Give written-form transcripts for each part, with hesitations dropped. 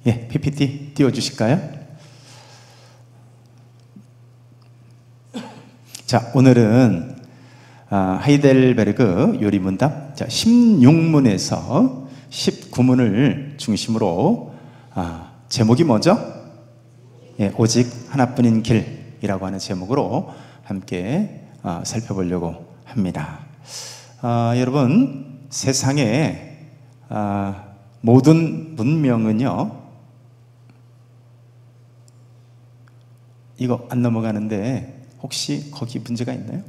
예, PPT 띄워주실까요? 자, 오늘은 하이델베르그 요리문답 16문에서 19문을 중심으로 제목이 뭐죠? 예, 오직 하나뿐인 길이라고 하는 제목으로 함께 살펴보려고 합니다. 여러분, 세상의 모든 문명은요, 이거 안 넘어가는데 혹시 거기 문제가 있나요?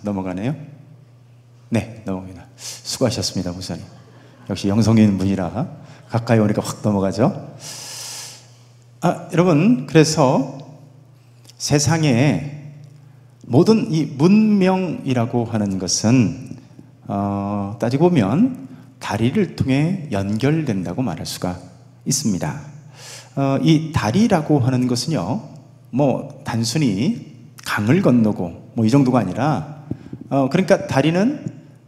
넘어가네요. 네, 넘어갑니다. 수고하셨습니다, 목사님. 역시 영성인 분이라 가까이 오니까 확 넘어가죠. 여러분, 그래서 세상에 모든 이 문명이라고 하는 것은 따지고 보면 다리를 통해 연결된다고 말할 수가 있습니다. 이 다리라고 하는 것은요, 뭐 단순히 강을 건너고 뭐 이 정도가 아니라 그러니까 다리는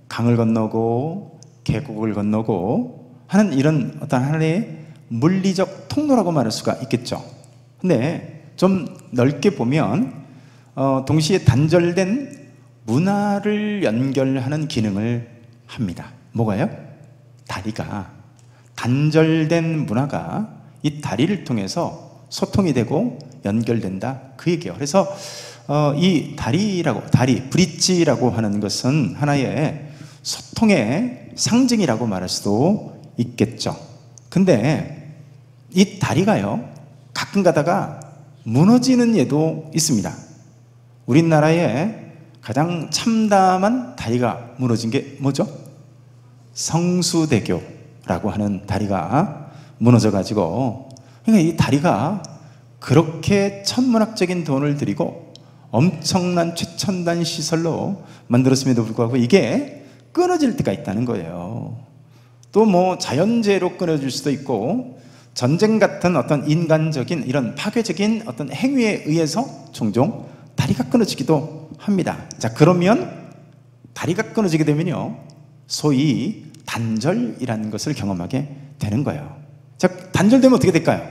강을 건너고 계곡을 건너고 하는 이런 어떤 하나의 물리적 통로라고 말할 수가 있겠죠. 근데 좀 넓게 보면 동시에 단절된 문화를 연결하는 기능을 합니다. 뭐가요? 다리가, 단절된 문화가 이 다리를 통해서 소통이 되고 연결된다, 그 얘기예요. 그래서 이 다리, 브릿지라고 하는 것은 하나의 소통의 상징이라고 말할 수도 있겠죠. 근데 이 다리가요, 가끔 가다가 무너지는 예도 있습니다. 우리나라에 가장 참담한 다리가 무너진 게 뭐죠? 성수대교라고 하는 다리가 무너져가지고, 그러니까 이 다리가 그렇게 천문학적인 돈을 들이고 엄청난 최첨단 시설로 만들었음에도 불구하고 이게 끊어질 때가 있다는 거예요. 또 뭐 자연재해로 끊어질 수도 있고 전쟁 같은 어떤 인간적인 이런 파괴적인 어떤 행위에 의해서 종종 다리가 끊어지기도 합니다. 자, 그러면 다리가 끊어지게 되면요, 소위 단절이라는 것을 경험하게 되는 거예요. 자, 단절되면 어떻게 될까요?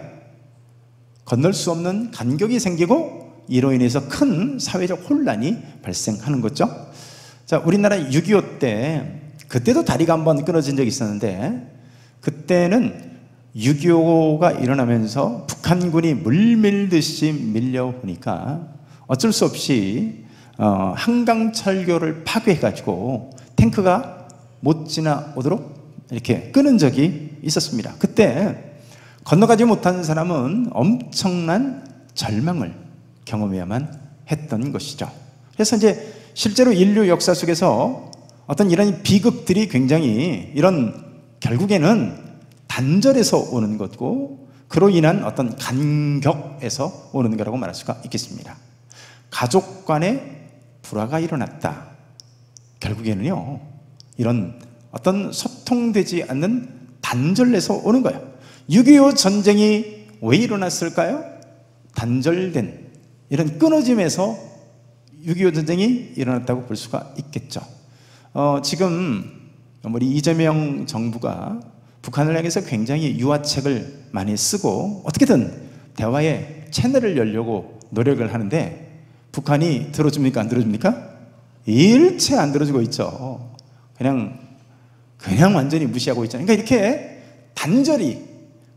건널 수 없는 간격이 생기고 이로 인해서 큰 사회적 혼란이 발생하는 거죠. 자, 우리나라 6.25 때, 그때도 다리가 한번 끊어진 적이 있었는데, 그때는 6.25가 일어나면서 북한군이 물밀듯이 밀려오니까 어쩔 수 없이 한강철교를 파괴해가지고 탱크가 못 지나오도록 이렇게 끊은 적이 있었습니다. 그때 건너가지 못한 사람은 엄청난 절망을 경험해야만 했던 것이죠. 그래서 이제 실제로 인류 역사 속에서 어떤 이런 비극들이 굉장히 이런 결국에는 단절에서 오는 것고, 그로 인한 어떤 간격에서 오는 거라고 말할 수가 있겠습니다. 가족 간에 불화가 일어났다. 결국에는요, 이런 어떤 소통되지 않는 단절에서 오는 거예요. 6.25 전쟁이 왜 일어났을까요? 단절된 이런 끊어짐에서 6.25 전쟁이 일어났다고 볼 수가 있겠죠. 지금 우리 이재명 정부가 북한을 향해서 굉장히 유화책을 많이 쓰고 어떻게든 대화의 채널을 열려고 노력을 하는데, 북한이 들어줍니까? 안 들어줍니까? 일체 안 들어주고 있죠. 그냥 완전히 무시하고 있잖아요. 그러니까 이렇게 단절이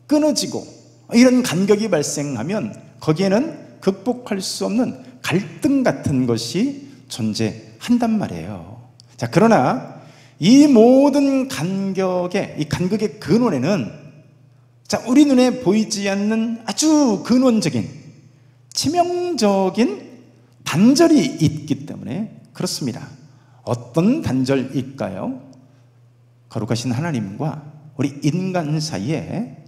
끊어지고 이런 간격이 발생하면 거기에는 극복할 수 없는 갈등 같은 것이 존재한단 말이에요. 자, 그러나 이 모든 간격의, 이 간격의 근원에는, 자, 우리 눈에 보이지 않는 아주 근원적인 치명적인 단절이 있기 때문에 그렇습니다. 어떤 단절일까요? 거룩하신 하나님과 우리 인간 사이에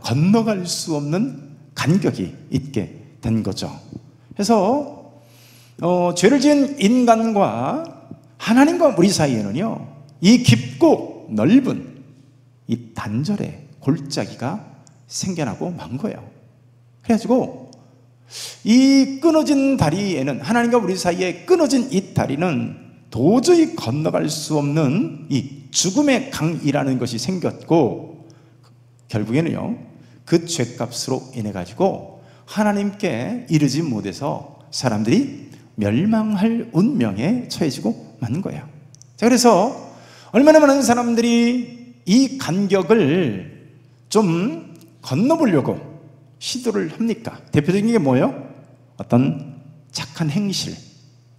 건너갈 수 없는 간격이 있게 된 거죠. 그래서 죄를 지은 인간과 하나님과 우리 사이에는요, 이 깊고 넓은 이 단절의 골짜기가 생겨나고 만 거예요. 그래가지고 이 끊어진 다리에는, 하나님과 우리 사이에 끊어진 이 다리는 도저히 건너갈 수 없는 이 죽음의 강이라는 것이 생겼고, 결국에는요, 그 죄값으로 인해 가지고 하나님께 이르지 못해서 사람들이 멸망할 운명에 처해지고 마는 거예요. 자, 그래서 얼마나 많은 사람들이 이 간격을 좀 건너보려고 시도를 합니까? 대표적인 게 뭐예요? 어떤 착한 행실,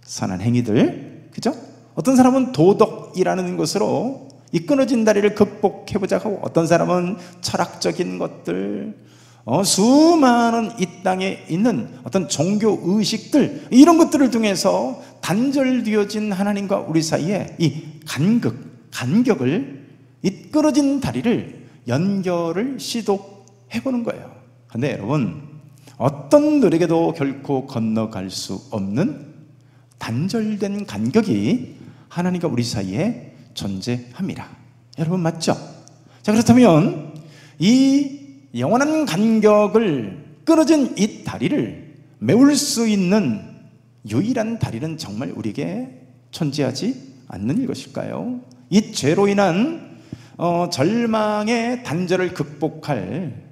선한 행위들, 그죠? 어떤 사람은 도덕이라는 것으로 이 끊어진 다리를 극복해보자 하고, 어떤 사람은 철학적인 것들, 수많은 이 땅에 있는 어떤 종교 의식들, 이런 것들을 통해서 단절되어진 하나님과 우리 사이에 이 간격을, 이 끊어진 다리를 연결을 시도해보는 거예요. 그런데 여러분, 어떤 노력에도 결코 건너갈 수 없는 단절된 간격이 하나님과 우리 사이에 존재합니다. 여러분, 맞죠? 자, 그렇다면 이 영원한 간격을, 끊어진 이 다리를 메울 수 있는 유일한 다리는 정말 우리에게 존재하지 않는 것일까요? 이 죄로 인한 절망의 단절을 극복할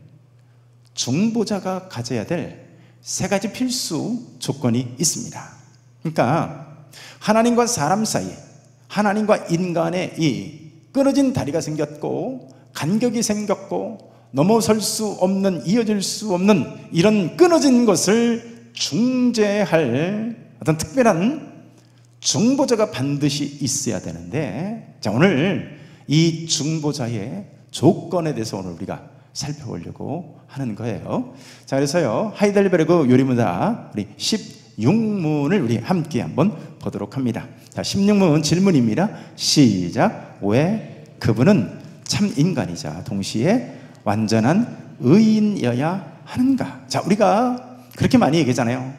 중보자가 가져야 될 세 가지 필수 조건이 있습니다. 그러니까 하나님과 사람 사이에, 하나님과 인간의 이 끊어진 다리가 생겼고, 간격이 생겼고, 넘어설 수 없는, 이어질 수 없는 이런 끊어진 것을 중재할 어떤 특별한 중보자가 반드시 있어야 되는데, 자, 오늘 이 중보자의 조건에 대해서 오늘 우리가 살펴보려고 하는 거예요. 자, 그래서요, 하이델베르그 요리문학 우리 16문을 우리 함께 한번 보도록 합니다. 자, 16문 질문입니다. 시작. 왜 그분은 참 인간이자 동시에 완전한 의인이어야 하는가? 자, 우리가 그렇게 많이 얘기하잖아요.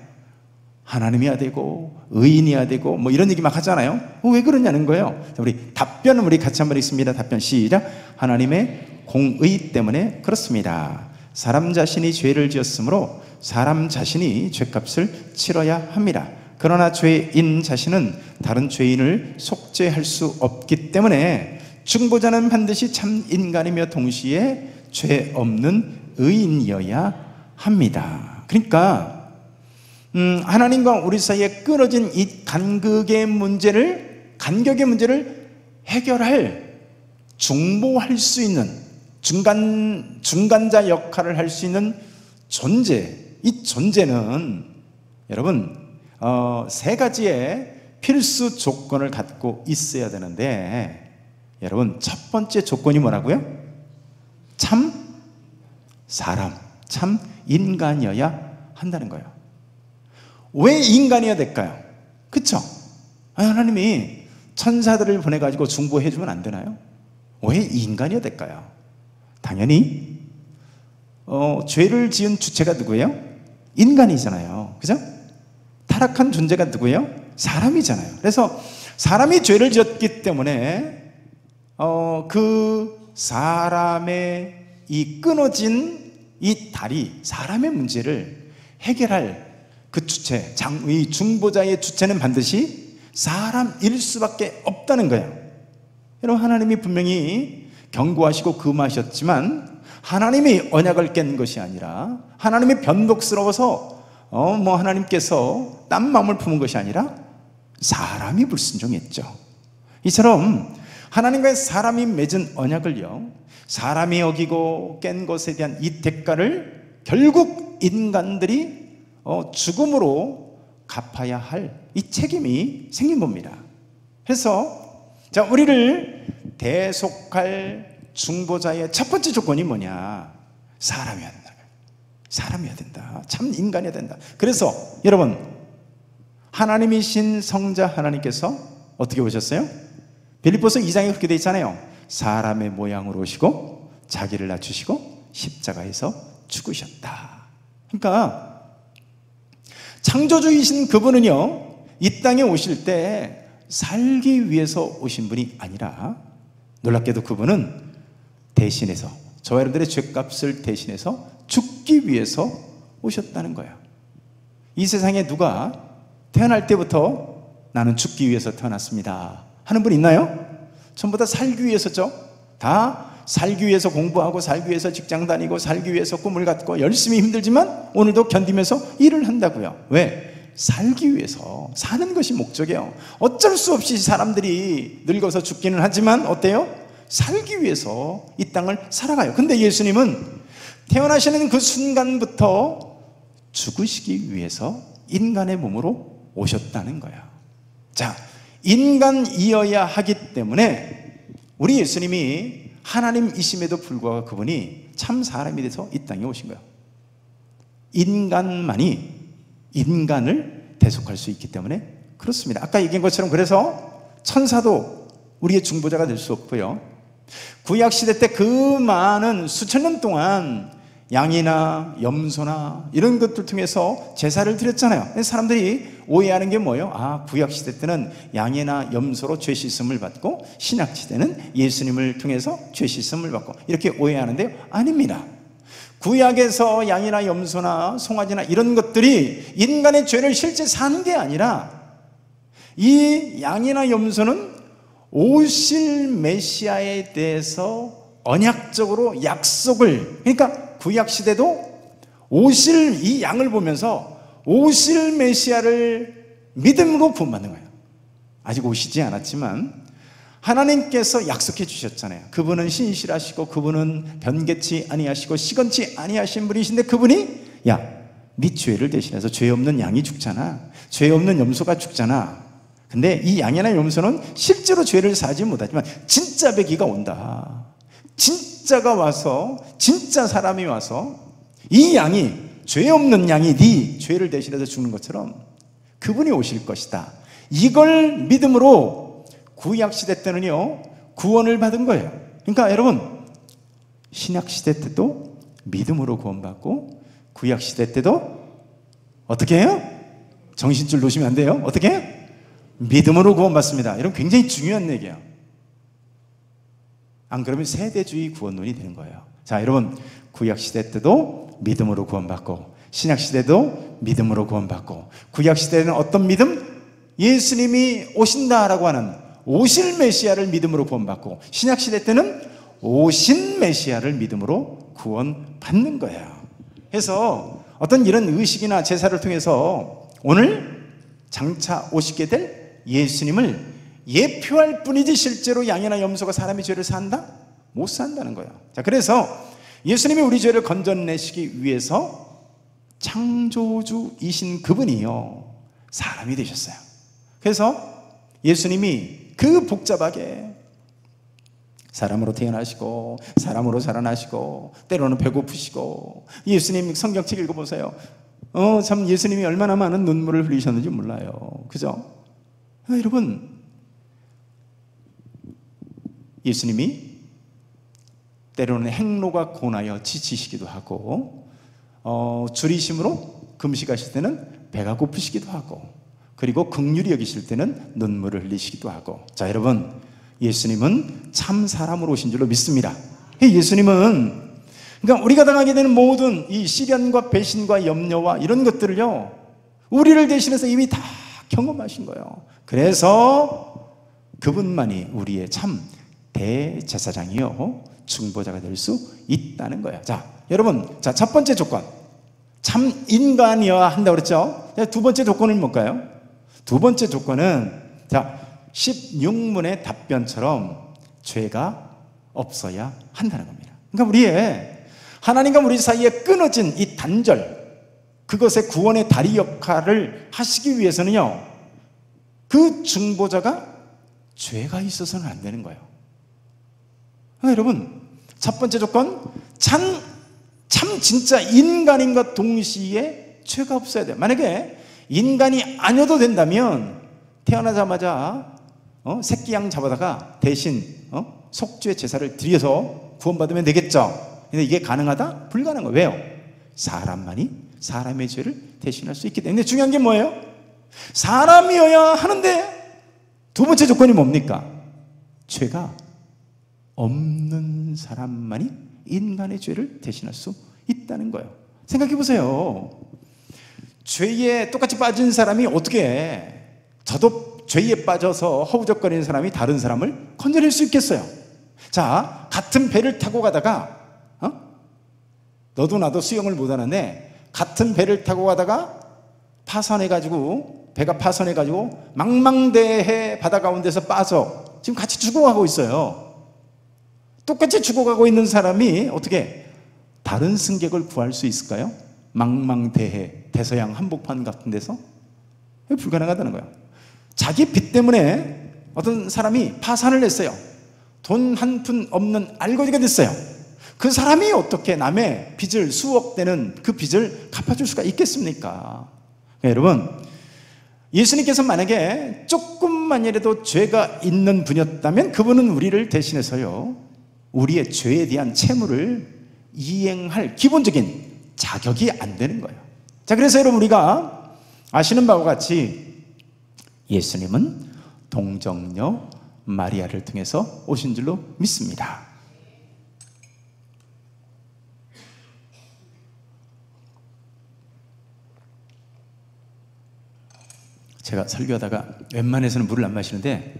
하나님이어야 되고 의인이어야 되고 뭐 이런 얘기 막 하잖아요. 왜 그러냐는 거예요. 자, 우리 답변은 우리 같이 한번 읽습니다. 답변 시작. 하나님의 공의 때문에 그렇습니다. 사람 자신이 죄를 지었으므로 사람 자신이 죄값을 치러야 합니다. 그러나 죄인 자신은 다른 죄인을 속죄할 수 없기 때문에 중보자는 반드시 참 인간이며 동시에 죄 없는 의인이어야 합니다. 그러니까 하나님과 우리 사이에 끊어진 이 간격의 문제를 해결할, 중보할 수 있는 중간자 역할을 할 수 있는 존재, 이 존재는 여러분 세 가지의 필수 조건을 갖고 있어야 되는데, 여러분 첫 번째 조건이 뭐라고요? 참 사람, 참 인간이어야 한다는 거예요. 왜 인간이어야 될까요? 그렇죠? 하나님이 천사들을 보내가지고 중보해주면 안 되나요? 왜 인간이어야 될까요? 당연히 죄를 지은 주체가 누구예요? 인간이잖아요. 그죠? 타락한 존재가 누구예요? 사람이잖아요. 그래서 사람이 죄를 지었기 때문에 그 사람의 이 끊어진 이 다리, 사람의 문제를 해결할 그 주체, 이 중보자의 주체는 반드시 사람일 수밖에 없다는 거예요. 여러분, 하나님이 분명히 경고하시고 금하셨지만 하나님이 언약을 깬 것이 아니라, 하나님이 변덕스러워서 하나님께서 딴 마음을 품은 것이 아니라 사람이 불순종했죠. 이처럼 하나님과 사람이 맺은 언약을요, 사람이 어기고 깬 것에 대한 이 대가를 결국 인간들이 죽음으로 갚아야 할 이 책임이 생긴 겁니다. 그래서 자, 우리를 대속할 중보자의 첫 번째 조건이 뭐냐? 사람이어야 된다. 사람이어야 된다. 참 인간이어야 된다. 그래서 여러분, 하나님이신 성자 하나님께서 어떻게 오셨어요? 빌립보서 2장에 그렇게 되어 있잖아요. 사람의 모양으로 오시고 자기를 낮추시고 십자가에서 죽으셨다. 그러니까 창조주이신 그분은요, 이 땅에 오실 때 살기 위해서 오신 분이 아니라, 놀랍게도 그분은 대신해서, 저와 여러분들의 죄값을 대신해서 죽기 위해서 오셨다는 거예요. 이 세상에 누가 태어날 때부터 나는 죽기 위해서 태어났습니다 하는 분 있나요? 전부 다 살기 위해서죠. 다 살기 위해서 공부하고 살기 위해서 직장 다니고 살기 위해서 꿈을 갖고 열심히 힘들지만 오늘도 견디면서 일을 한다고요. 왜? 살기 위해서. 사는 것이 목적이에요. 어쩔 수 없이 사람들이 늙어서 죽기는 하지만 어때요? 살기 위해서 이 땅을 살아가요. 근데 예수님은 태어나시는 그 순간부터 죽으시기 위해서 인간의 몸으로 오셨다는 거야. 자, 인간이어야 하기 때문에 우리 예수님이 하나님이심에도 불구하고 그분이 참 사람이 돼서 이 땅에 오신 거예요. 인간만이 인간을 대속할 수 있기 때문에 그렇습니다. 아까 얘기한 것처럼 그래서 천사도 우리의 중보자가 될 수 없고요. 구약시대 때 그 많은 수천 년 동안 양이나 염소나 이런 것들 통해서 제사를 드렸잖아요. 사람들이 오해하는 게 뭐예요? 아, 구약시대 때는 양이나 염소로 죄 씻음을 받고 신약시대는 예수님을 통해서 죄 씻음을 받고 이렇게 오해하는데요, 아닙니다. 구약에서 양이나 염소나 송아지나 이런 것들이 인간의 죄를 실제 사는 게 아니라 이 양이나 염소는 오실 메시아에 대해서 언약적으로 약속을, 그러니까 구약시대도 오실 이 양을 보면서 오실 메시아를 믿음으로 구원받는 거예요. 아직 오시지 않았지만 하나님께서 약속해 주셨잖아요. 그분은 신실하시고 그분은 변개치 아니하시고 시건치 아니하신 분이신데 그분이 야, 네 죄를 대신해서 죄 없는 양이 죽잖아, 죄 없는 염소가 죽잖아. 근데 이 양이나 염소는 실제로 죄를 사지 못하지만 진짜 배기가 온다. 진짜가 와서, 진짜 사람이 와서 이 양이, 죄 없는 양이 네 죄를 대신해서 죽는 것처럼 그분이 오실 것이다. 이걸 믿음으로 구약시대 때는요 구원을 받은 거예요. 그러니까 여러분, 신약시대 때도 믿음으로 구원받고 구약시대 때도 어떻게 해요? 정신줄 놓으시면 안 돼요. 어떻게 해요? 믿음으로 구원받습니다. 이런 굉장히 중요한 얘기예요. 안 그러면 세대주의 구원론이 되는 거예요. 자, 여러분, 구약시대 때도 믿음으로 구원받고 신약시대도 믿음으로 구원받고, 구약시대는 어떤 믿음? 예수님이 오신다라고 하는 오실 메시아를 믿음으로 구원받고, 신약시대 때는 오신 메시아를 믿음으로 구원받는 거예요. 그래서 어떤 이런 의식이나 제사를 통해서 오늘 장차 오시게 될 예수님을 예표할 뿐이지 실제로 양이나 염소가 사람의 죄를 산다? 못 산다는 거예요. 자, 그래서 예수님이 우리 죄를 건져내시기 위해서 창조주이신 그분이요 사람이 되셨어요. 그래서 예수님이 그 복잡하게 사람으로 태어나시고 사람으로 살아나시고 때로는 배고프시고, 예수님 성경책 읽어보세요. 참 예수님이 얼마나 많은 눈물을 흘리셨는지 몰라요. 그죠? 여러분, 예수님이 때로는 행로가 고나여 지치시기도 하고, 줄이심으로 금식하실 때는 배가 고프시기도 하고, 그리고 긍휼히 여기실 때는 눈물을 흘리시기도 하고. 자, 여러분, 예수님은 참 사람으로 오신 줄로 믿습니다. 예수님은, 그러니까 우리가 당하게 되는 모든 이 시련과 배신과 염려와 이런 것들을요 우리를 대신해서 이미 다 경험하신 거예요. 그래서 그분만이 우리의 참 대제사장이요 중보자가 될 수 있다는 거예요. 자, 여러분, 자, 첫 번째 조건, 참 인간이어야 한다고 그랬죠. 두 번째 조건은 뭘까요? 두 번째 조건은, 자, 16문의 답변처럼 죄가 없어야 한다는 겁니다. 그러니까 우리의 하나님과 우리 사이에 끊어진 이 단절, 그것의 구원의 다리 역할을 하시기 위해서는요 그 중보자가 죄가 있어서는 안 되는 거예요. 여러분, 첫 번째 조건, 참 진짜 인간인과 동시에 죄가 없어야 돼요. 만약에 인간이 아니어도 된다면 태어나자마자 새끼 양 잡아다가 대신 속죄 제사를 드려서 구원받으면 되겠죠. 근데 이게 가능하다? 불가능한 거예요. 왜요? 사람만이 사람의 죄를 대신할 수 있기 때문에. 근데 중요한 게 뭐예요? 사람이어야 하는데 두 번째 조건이 뭡니까? 죄가 없는 사람만이 인간의 죄를 대신할 수 있다는 거예요. 생각해 보세요. 죄에 똑같이 빠진 사람이 어떻게 저도 죄에 빠져서 허우적거리는 사람이 다른 사람을 건져낼 수 있겠어요? 자, 같은 배를 타고 가다가 너도 나도 수영을 못하는데 같은 배를 타고 가다가 파산해가지고 배가 파산해가지고 망망대해 바다 가운데서 빠져 지금 같이 죽어가고 있어요. 똑같이 죽어가고 있는 사람이 어떻게 다른 승객을 구할 수 있을까요? 망망대해 대서양 한복판 같은 데서 불가능하다는 거예요. 자기 빚 때문에 어떤 사람이 파산을 했어요. 돈 한 푼 없는 알거지가 됐어요. 그 사람이 어떻게 남의 빚을 수억 되는 그 빚을 갚아줄 수가 있겠습니까? 여러분, 예수님께서 만약에 조금만이라도 죄가 있는 분이었다면 그분은 우리를 대신해서요, 우리의 죄에 대한 채무를 이행할 기본적인 자격이 안 되는 거예요. 자, 그래서 여러분, 우리가 아시는 바와 같이 예수님은 동정녀 마리아를 통해서 오신 줄로 믿습니다. 제가 설교하다가 웬만해서는 물을 안 마시는데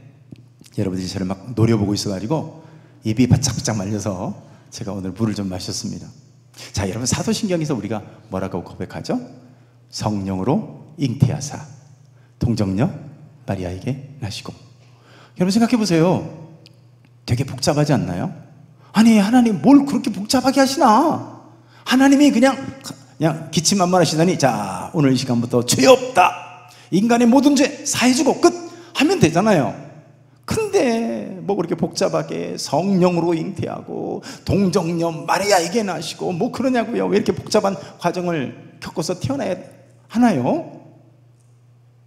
여러분들이 저를 막 노려보고 있어가지고 입이 바짝바짝 말려서 제가 오늘 물을 좀 마셨습니다. 자, 여러분, 사도신경에서 우리가 뭐라고 고백하죠? 성령으로 잉태하사 동정녀 마리아에게 나시고. 여러분 생각해 보세요. 되게 복잡하지 않나요? 아니, 하나님 뭘 그렇게 복잡하게 하시나? 하나님이 그냥 기침만만하시더니 자, 오늘 이 시간부터 죄 없다, 인간의 모든 죄 사해주고 끝 하면 되잖아요. 근데 뭐 그렇게 복잡하게 성령으로 잉태하고 동정녀 마리아에게 나시고 뭐 그러냐고요? 왜 이렇게 복잡한 과정을 겪어서 태어나야 하나요?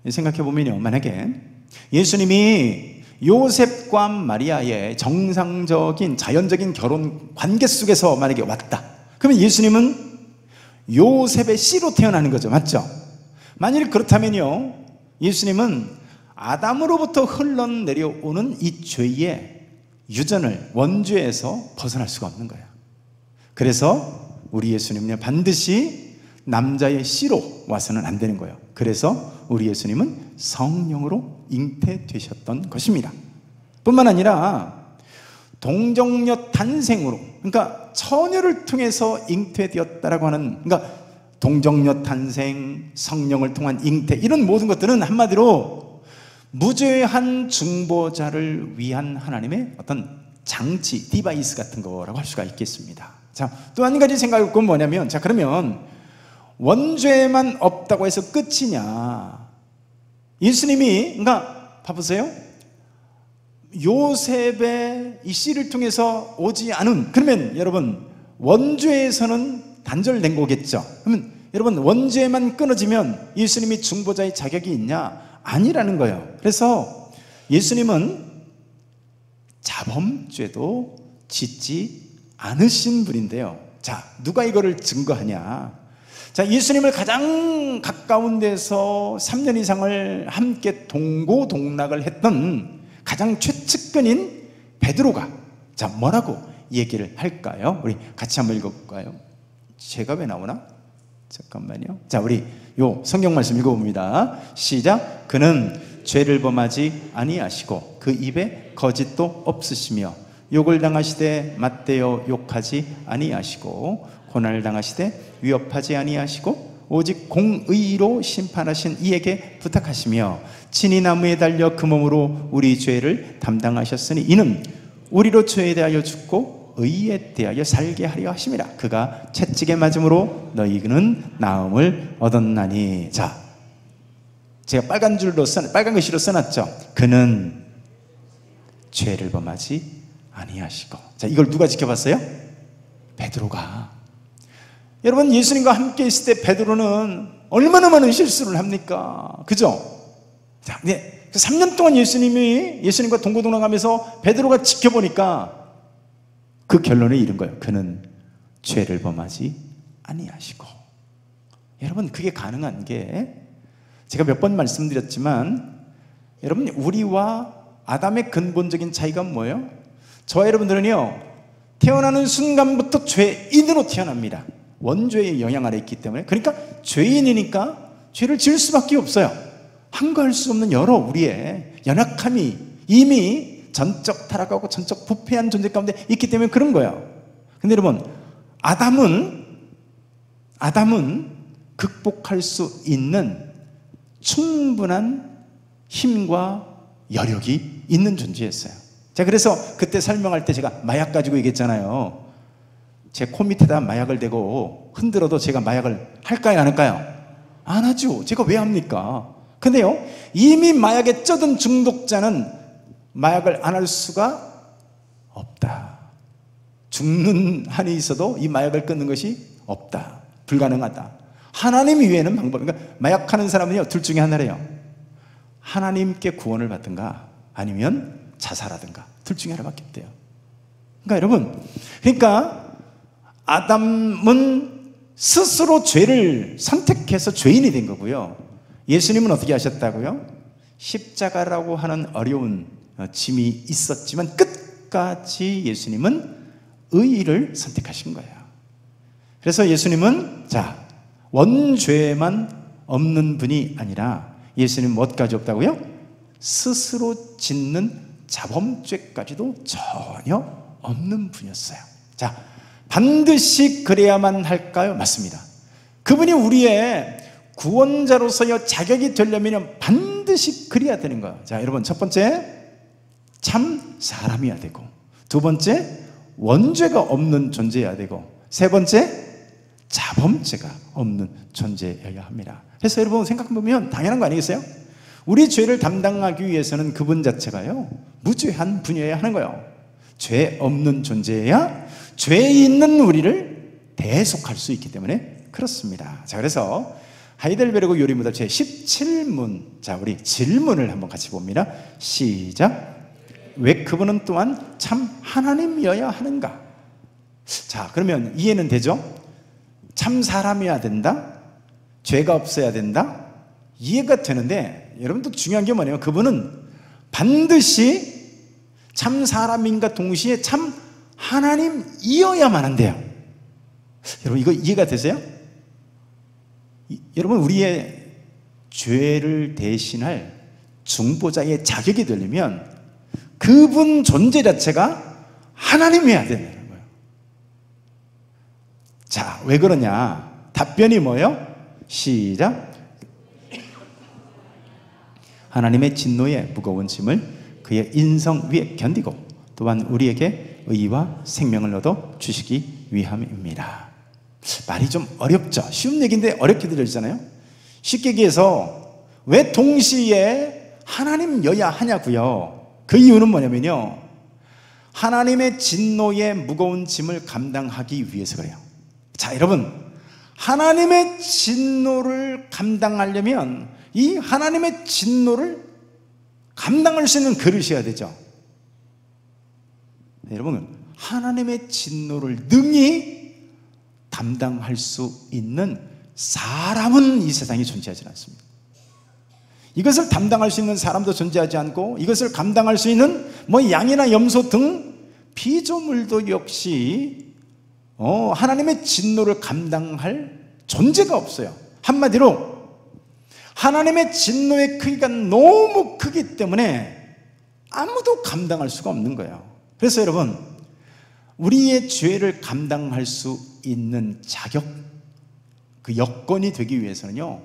생각해 보면요, 만약에 예수님이 요셉과 마리아의 정상적인 자연적인 결혼 관계 속에서 만약에 왔다, 그러면 예수님은 요셉의 씨로 태어나는 거죠. 맞죠? 만일 그렇다면요, 예수님은 아담으로부터 흘러내려오는 이 죄의 유전을, 원죄에서 벗어날 수가 없는 거예요. 그래서 우리 예수님은 반드시 남자의 씨로 와서는 안 되는 거예요. 그래서 우리 예수님은 성령으로 잉태되셨던 것입니다. 뿐만 아니라 동정녀 탄생으로, 그러니까 처녀를 통해서 잉태되었다라고 하는, 그러니까 동정녀 탄생, 성령을 통한 잉태, 이런 모든 것들은 한마디로 무죄한 중보자를 위한 하나님의 어떤 장치, 디바이스 같은 거라고 할 수가 있겠습니다. 자, 또 한 가지 생각해 보면 뭐냐면, 자, 그러면 원죄만 없다고 해서 끝이냐? 예수님이, 그러니까 봐보세요, 요셉의 이 씨를 통해서 오지 않은, 그러면 여러분 원죄에서는 단절된 거겠죠. 그러면 여러분, 원죄만 끊어지면 예수님이 중보자의 자격이 있냐? 아니라는 거예요. 그래서 예수님은 자범죄도 짓지 않으신 분인데요. 자, 누가 이거를 증거하냐? 자, 예수님을 가장 가까운 데서 3년 이상을 함께 동고동락을 했던 가장 최측근인 베드로가 자, 뭐라고 얘기를 할까요? 우리 같이 한번 읽어볼까요? 제가 왜 나오나? 잠깐만요. 자, 우리 요 성경 말씀 읽어봅니다. 시작. 그는 죄를 범하지 아니하시고 그 입에 거짓도 없으시며 욕을 당하시되 맞대어 욕하지 아니하시고 고난을 당하시되 위협하지 아니하시고 오직 공의로 심판하신 이에게 부탁하시며 친히 나무에 달려 그 몸으로 우리 죄를 담당하셨으니 이는 우리로 죄에 대하여 죽고 의에 대하여 살게 하려 하심이라. 그가 채찍에 맞음으로 너희는 나음을 얻었나니. 자, 제가 빨간 글씨로 써놨죠. 그는 죄를 범하지 아니하시고. 자, 이걸 누가 지켜봤어요? 베드로가. 여러분, 예수님과 함께 있을 때 베드로는 얼마나 많은 실수를 합니까? 그죠? 자, 네, 3년 동안 예수님과 동고동락하면서 베드로가 지켜보니까 그 결론에 이른 거예요. 그는 죄를 범하지 아니하시고. 여러분, 그게 가능한 게 제가 몇 번 말씀드렸지만, 여러분, 우리와 아담의 근본적인 차이가 뭐예요? 저와 여러분들은요, 태어나는 순간부터 죄인으로 태어납니다. 원죄의 영향 아래 있기 때문에. 그러니까 죄인이니까 죄를 지을 수밖에 없어요. 한가할 수 없는 여러 우리의 연약함이 이미 전적 타락하고 전적 부패한 존재 가운데 있기 때문에 그런 거예요. 근데 여러분, 아담은 극복할 수 있는 충분한 힘과 여력이 있는 존재였어요. 자, 그래서 그때 설명할 때 제가 마약 가지고 얘기했잖아요. 제 코 밑에다 마약을 대고 흔들어도 제가 마약을 할까요, 안 할까요? 안 하죠. 제가 왜 합니까? 근데요, 이미 마약에 쩌든 중독자는 마약을 안 할 수가 없다. 죽는 한이 있어도 이 마약을 끊는 것이 없다. 불가능하다. 하나님 외에는 방법. 그러니까 마약하는 사람은요, 둘 중에 하나래요. 하나님께 구원을 받든가 아니면 자살하든가, 둘 중에 하나밖에 없대요. 그러니까 여러분, 아담은 스스로 죄를 선택해서 죄인이 된 거고요. 예수님은 어떻게 하셨다고요? 십자가라고 하는 어려운 짐이 있었지만 끝까지 예수님은 의를 선택하신 거예요. 그래서 예수님은 원죄만 없는 분이 아니라 예수님은 뭐까지 없다고요? 스스로 짓는 자범죄까지도 전혀 없는 분이었어요. 자, 반드시 그래야만 할까요? 맞습니다. 그분이 우리의 구원자로서의 자격이 되려면 반드시 그래야 되는 거예요. 자, 여러분, 첫 번째, 참 사람이어야 되고, 두 번째, 원죄가 없는 존재여야 되고, 세 번째, 자범죄가 없는 존재여야 합니다. 그래서 여러분 생각해보면 당연한 거 아니겠어요? 우리 죄를 담당하기 위해서는 그분 자체가요, 무죄한 분이어야 하는 거예요. 죄 없는 존재여야 죄 있는 우리를 대속할 수 있기 때문에 그렇습니다. 자, 그래서 하이델베르그 요리무답 제 17문, 자, 우리 질문을 한번 같이 봅니다. 시작. 왜 그분은 또한 참 하나님이어야 하는가? 자, 그러면 이해는 되죠? 참 사람이어야 된다? 죄가 없어야 된다? 이해가 되는데, 여러분도 중요한 게 뭐냐면 그분은 반드시 참 사람인가 동시에 참 하나님이어야만 한대요. 여러분, 이거 이해가 되세요? 여러분, 우리의 죄를 대신할 중보자의 자격이 되려면 그분 존재 자체가 하나님이어야 되는 거예요. 자, 왜 그러냐? 답변이 뭐예요? 시작. 하나님의 진노의 무거운 짐을 그의 인성 위에 견디고 또한 우리에게 의와 생명을 얻어 주시기 위함입니다. 말이 좀 어렵죠? 쉬운 얘기인데 어렵게 들려지잖아요. 쉽게 얘기해서 왜 동시에 하나님여야 하냐고요? 그 이유는 뭐냐면요, 하나님의 진노의 무거운 짐을 감당하기 위해서 그래요. 자, 여러분, 하나님의 진노를 감당하려면 이 하나님의 진노를 감당할 수 있는 그릇이어야 되죠. 여러분, 하나님의 진노를 능히 담당할 수 있는 사람은 이 세상에 존재하지 않습니다. 이것을 담당할 수 있는 사람도 존재하지 않고, 이것을 감당할 수 있는 양이나 염소 등 피조물도 역시 하나님의 진노를 감당할 존재가 없어요. 한마디로 하나님의 진노의 크기가 너무 크기 때문에 아무도 감당할 수가 없는 거예요. 그래서 여러분, 우리의 죄를 감당할 수 있는 자격, 그 여건이 되기 위해서는요,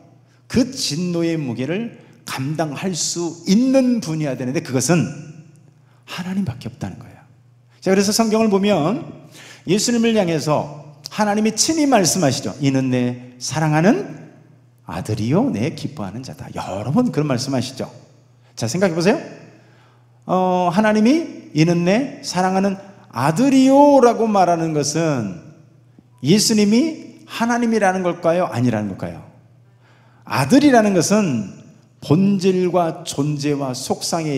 그 진노의 무게를 감당할 수 있는 분이어야 되는데 그것은 하나님밖에 없다는 거예요. 자, 그래서 성경을 보면 예수님을 향해서 하나님이 친히 말씀하시죠. 이는 내 사랑하는 아들이요 내 기뻐하는 자다. 여러 번 그런 말씀하시죠. 자, 생각해 보세요. 하나님이 이는 내 사랑하는 아들이요 라고 말하는 것은 예수님이 하나님이라는 걸까요? 아니라는 걸까요? 아들이라는 것은 본질과 존재와 속성에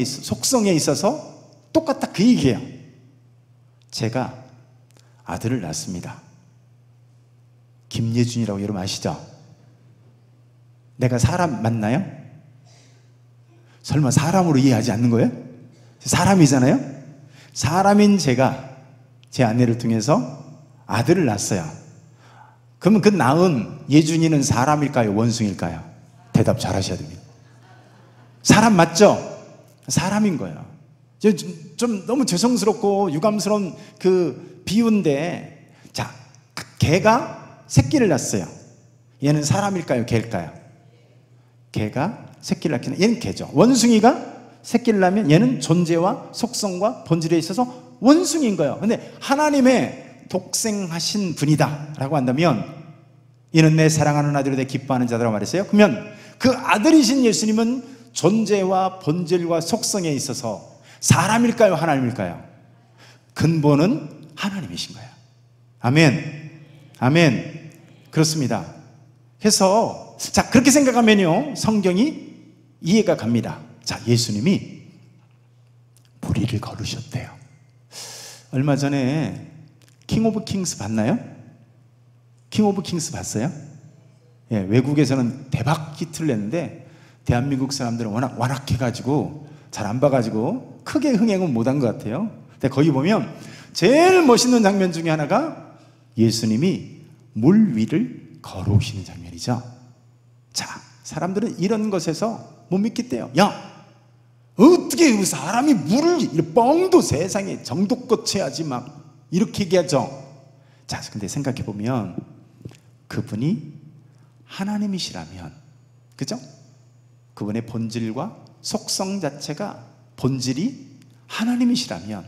있어서 똑같다, 그 얘기예요. 제가 아들을 낳습니다. 김예준이라고 여러분 아시죠? 내가 사람 맞나요? 설마 사람으로 이해하지 않는 거예요? 사람이잖아요? 사람인 제가 제 아내를 통해서 아들을 낳았어요. 그러면 그 낳은 예준이는 사람일까요? 원숭일까요? 대답 잘 하셔야 됩니다. 사람 맞죠? 사람인 거예요. 좀 너무 죄송스럽고 유감스러운 그 비유인데, 자, 개가 새끼를 낳았어요. 얘는 사람일까요? 개일까요? 개가 새끼를 낳기는, 얘는 개죠. 원숭이가 새끼를 낳으면 얘는 존재와 속성과 본질에 있어서 원숭이인 거예요. 근데 하나님의 독생하신 분이다 라고 한다면, 이는 내 사랑하는 아들이 내 기뻐하는 자다라고 말했어요. 그러면 그 아들이신 예수님은 존재와 본질과 속성에 있어서 사람일까요? 하나님일까요? 근본은 하나님이신 거예요. 아멘. 아멘. 그렇습니다. 그래서 자, 그렇게 생각하면요, 성경이 이해가 갑니다. 자, 예수님이 무리를 걸으셨대요. 얼마 전에 킹 오브 킹스 봤나요? 킹 오브 킹스 봤어요? 예, 외국에서는 대박 히트를 냈는데 대한민국 사람들은 워낙 완악해가지고 잘 안 봐가지고 크게 흥행은 못한 것 같아요. 근데 거기 보면 제일 멋있는 장면 중에 하나가 예수님이 물 위를 걸어오시는 장면이죠. 자, 사람들은 이런 것에서 못 믿겠대요. 야, 어떻게 사람이 물을 뻥도 세상에 정도껏 채야지 막 이렇게 얘기하죠. 자, 근데 생각해 보면 그분이 하나님이시라면, 그죠? 그분의 본질과 속성 자체가, 본질이 하나님이시라면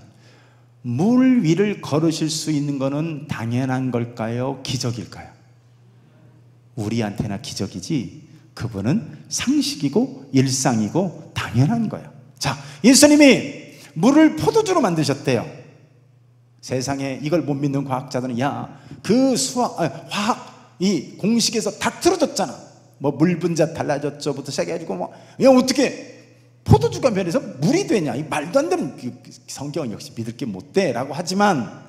물 위를 걸으실 수 있는 것은 당연한 걸까요? 기적일까요? 우리한테나 기적이지 그분은 상식이고 일상이고 당연한 거예요. 자, 예수님이 물을 포도주로 만드셨대요. 세상에 이걸 못 믿는 과학자들은 야, 그 화학 이 공식에서 다 틀어졌잖아. 뭐 물 분자 달라졌죠부터 시작해가지고 뭐, 야, 어떻게 포도주가 변해서 물이 되냐? 이 말도 안 되는, 성경은 역시 믿을 게 못 돼라고 하지만,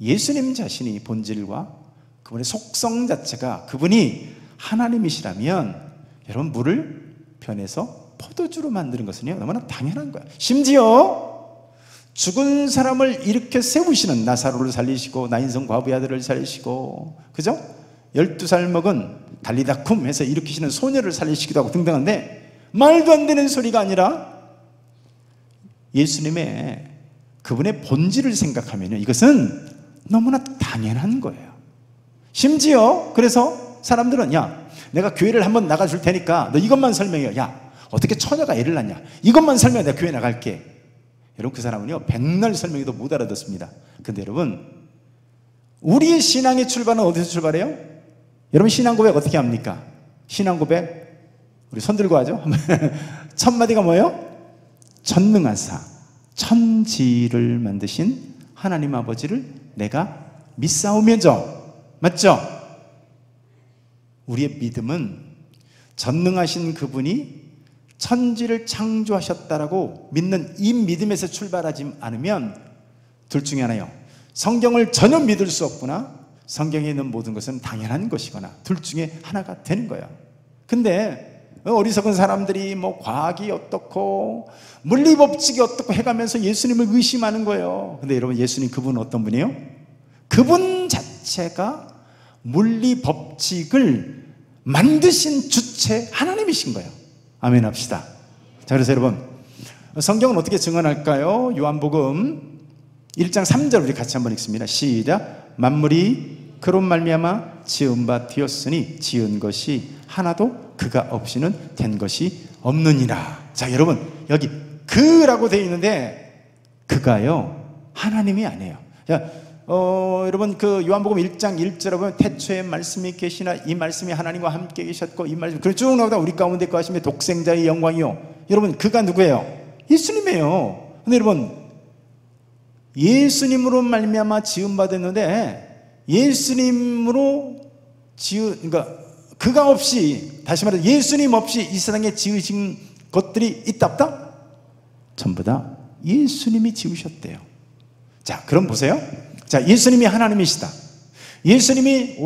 예수님 자신이 본질과 그분의 속성 자체가, 그분이 하나님이시라면 여러분, 물을 변해서 포도주로 만드는 것은요 너무나 당연한 거야. 심지어 죽은 사람을 일으켜 세우시는, 나사로를 살리시고 나인성 과부의 아들을 살리시고, 그죠? 12살 먹은 달리다쿰 해서 일으키시는 소녀를 살리시기도 하고 등등한데, 말도 안 되는 소리가 아니라 예수님의 그분의 본질을 생각하면요, 이것은 너무나 당연한 거예요. 심지어 그래서 사람들은 야, 내가 교회를 한번 나가줄 테니까 너 이것만 설명해. 야, 어떻게 처녀가 애를 낳냐? 이것만 설명해. 내가 교회 나갈게. 여러분, 그 사람은요 백날 설명해도 못 알아듣습니다. 근데 여러분, 우리의 신앙의 출발은 어디서 출발해요? 여러분, 신앙 고백 어떻게 합니까? 신앙 고백 우리 손 들고 하죠. 첫 마디가 뭐예요? 전능하사 천지를 만드신 하나님 아버지를 내가 믿사오며죠. 맞죠? 우리의 믿음은 전능하신 그분이 천지를 창조하셨다라고 믿는 이 믿음에서 출발하지 않으면 둘 중에 하나요. 성경을 전혀 믿을 수 없구나, 성경에 있는 모든 것은 당연한 것이거나, 둘 중에 하나가 되는 거예요. 근데 어리석은 사람들이 뭐 과학이 어떻고 물리법칙이 어떻고 해가면서 예수님을 의심하는 거예요. 근데 여러분, 예수님 그분은 어떤 분이에요? 그분 자체가 물리법칙을 만드신 주체 하나님이신 거예요. 아멘 합시다. 자, 그래서 여러분, 성경은 어떻게 증언할까요? 요한복음 1장 3절 우리 같이 한번 읽습니다. 시작. 만물이 그로 말미암아 지은 바 되었으니 지은 것이 하나도 그가 없이는 된 것이 없느니라. 자, 여러분, 여기 그라고 되어 있는데 그가요 하나님이 아니에요. 자, 여러분, 그 요한복음 1장 1절에 보면 태초에 말씀이 계시나 이 말씀이 하나님과 함께 계셨고 이 말씀, 그리고 쭉 나오다 우리 가운데 거하시며 독생자의 영광이요. 여러분, 그가 누구예요? 예수님이에요. 근데 여러분, 예수님으로 말미암아 지음 받았는데, 예수님으로 그러니까 그가 없이, 다시 말해서 예수님 없이 이 세상에 지으신 것들이 있다 없다? 전부 다 예수님이 지으셨대요. 자, 그럼 보세요. 자, 예수님이 하나님이시다. 예수님이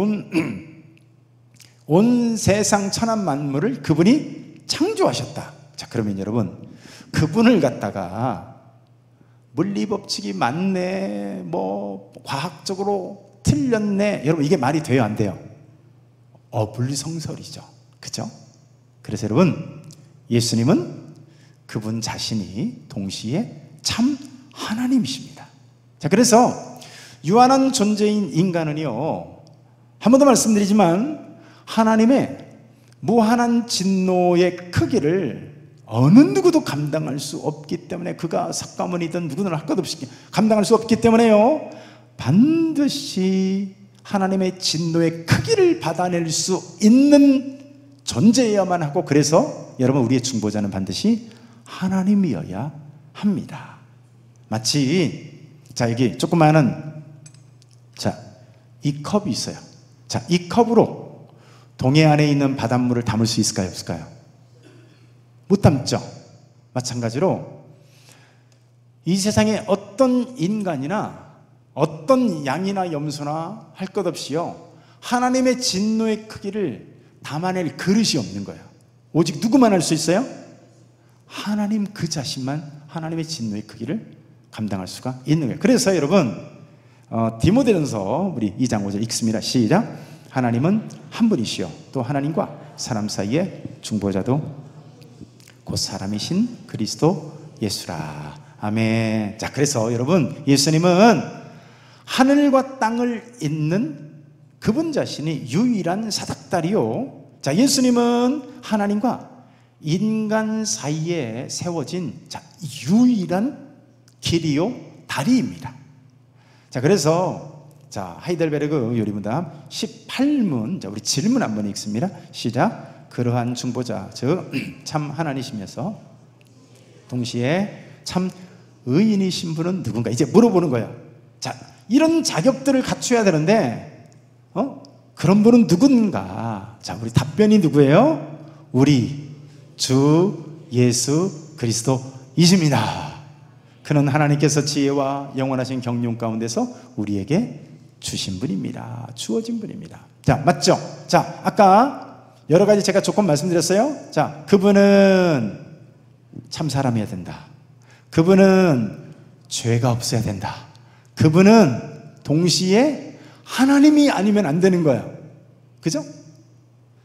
온 세상 천한 만물을 그분이 창조하셨다. 자, 그러면 여러분, 그분을 갖다가 물리법칙이 맞네, 뭐 과학적으로 틀렸네, 여러분, 이게 말이 돼요, 안 돼요? 어불성설이죠. 그죠? 그래서 여러분, 예수님은 그분 자신이 동시에 참 하나님이십니다. 자, 그래서 유한한 존재인 인간은요, 한 번 더 말씀드리지만 하나님의 무한한 진노의 크기를 어느 누구도 감당할 수 없기 때문에, 그가 석가모니든 누구든 할 것 없이 감당할 수 없기 때문에요, 반드시 하나님의 진노의 크기를 받아낼 수 있는 존재여야만 하고, 그래서 여러분, 우리의 중보자는 반드시 하나님이어야 합니다. 마치, 자, 여기 조그마한, 자, 이 컵이 있어요. 자, 이 컵으로 동해 안에 있는 바닷물을 담을 수 있을까요, 없을까요? 못 담죠. 마찬가지로 이 세상에 어떤 인간이나 어떤 양이나 염소나 할 것 없이요, 하나님의 진노의 크기를 담아낼 그릇이 없는 거예요. 오직 누구만 할 수 있어요? 하나님 그 자신만 하나님의 진노의 크기를 감당할 수가 있는 거예요. 그래서 여러분, 디모데전서 우리 2장 5절 읽습니다. 시작. 하나님은 한 분이시요 또 하나님과 사람 사이의 중보자도 곧 사람이신 그리스도 예수라. 아멘. 자, 그래서 여러분, 예수님은 하늘과 땅을 잇는 그분 자신이 유일한 사닥다리요. 자, 예수님은 하나님과 인간 사이에 세워진, 자, 유일한 길이요 다리입니다. 자, 그래서, 자, 하이델베르그 요리문답 18문, 자, 우리 질문 한번 읽습니다. 시작. 그러한 중보자, 즉 참 하나님이시면서 동시에 참 의인이신 분은 누군가? 이제 물어보는 거예요. 자, 이런 자격들을 갖춰야 되는데, 그런 분은 누군가? 자, 우리 답변이 누구예요? 우리 주 예수 그리스도이십니다. 그는 하나님께서 지혜와 영원하신 경륜 가운데서 우리에게 주신 분입니다. 주어진 분입니다. 자, 맞죠? 자, 아까 여러 가지 제가 조건 말씀드렸어요. 자, 그분은 참 사람이어야 된다. 그분은 죄가 없어야 된다. 그분은 동시에 하나님이 아니면 안 되는 거예요. 그죠?